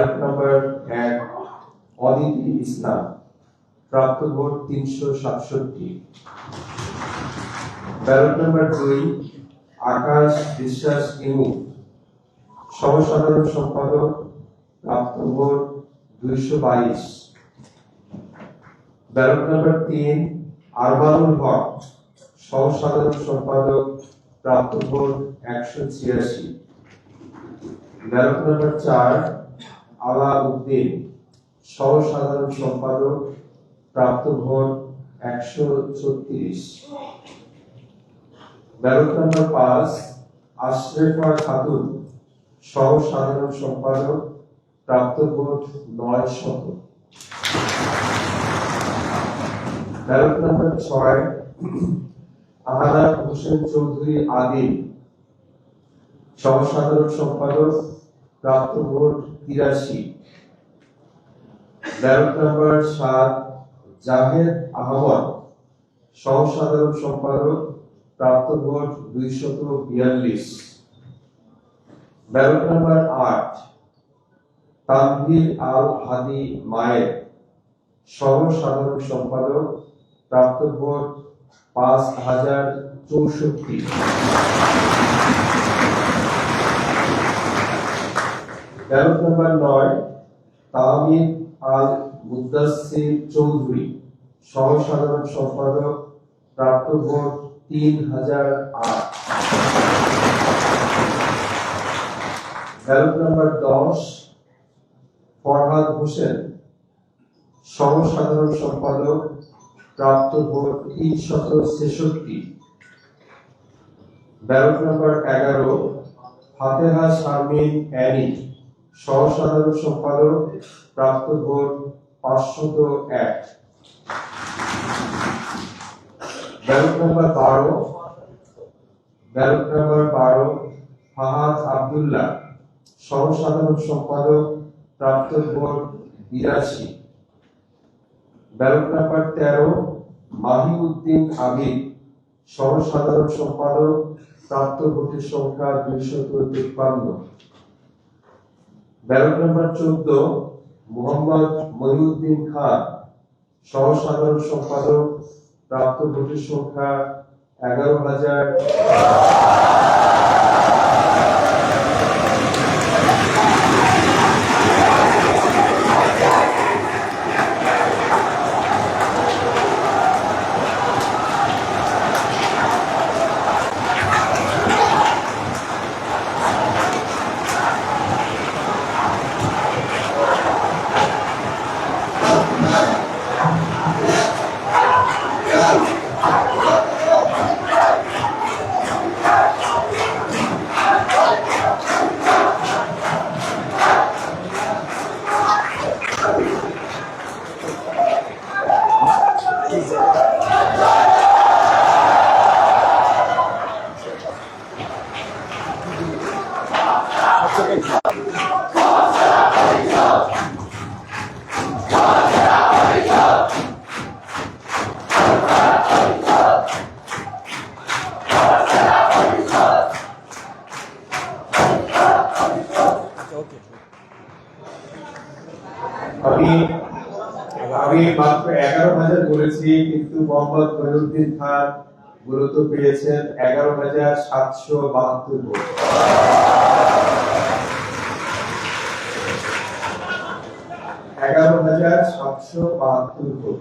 Ballot number 1 Aditi ইসলাম, প্রাপ্ত vote 367। Ballot number 2 আকাশ বিশ্বাস ইমু, সহসাধারণ সম্পাদক, প্রাপ্ত vote 222। Ballot number 3 Armanul Haque, সহসাধারণ সম্পাদক, প্রাপ্ত ভোট 186। ব্যালট নাম্বার 4 আলাউদ্দিন, সহসাধারণ সম্পাদক, প্রাপ্ত vote 136। Ballot number 5 Ashrefa Khatun, সহসাধারণ সম্পাদক, প্রাপ্ত vote 900। Ballot number 6 Ahad Hossain Chowdhury Adil, সহসাধারণ সম্পাদক, প্রাপ্ত vote 83। Ballot number 7 Zahed Ahmed, সহসাধারণ সম্পাদক, প্রাপ্ত vote 242। Ballot number 8 Tanvir Al Hadi Mayer, সহসাধারণ সম্পাদক, প্রাপ্ত vote 5064। Ballot number 9 Tamid Al Mudassir Chowdhury, সহসাধারণ সম্পাদক, প্রাপ্ত vote 3008। Ballot number 10 Farhad Hossain, সহসাধারণ সম্পাদক, প্রাপ্ত vote 366। Ballot number 11 Fateha Sharmin Annie, সহসাধারণ সম্পাদক, প্রাপ্ত vote 501। Ballot number 12 Fahad Abdullah, সহসাধারণ সম্পাদক, প্রাপ্ত vote 82। Ballot number 13 Mahiuddin Abid, সহসাধারণ সম্পাদক, প্রাপ্ত ভোটের সংখ্যা 253। ব্যালট নাম্বার 14 মোহাম্মদ মহিউদ্দিন খান, সহসাধারণ সম্পাদক, প্রাপ্ত ভোটের সংখ্যা 11,000। আমি মাত্র 11,000 বলেছি, কিন্তু মোহাম্মদ মহিউদ্দিন খান গুরুত্ব পেয়েছেন 11,772 ভোট। 11,772 ভোট।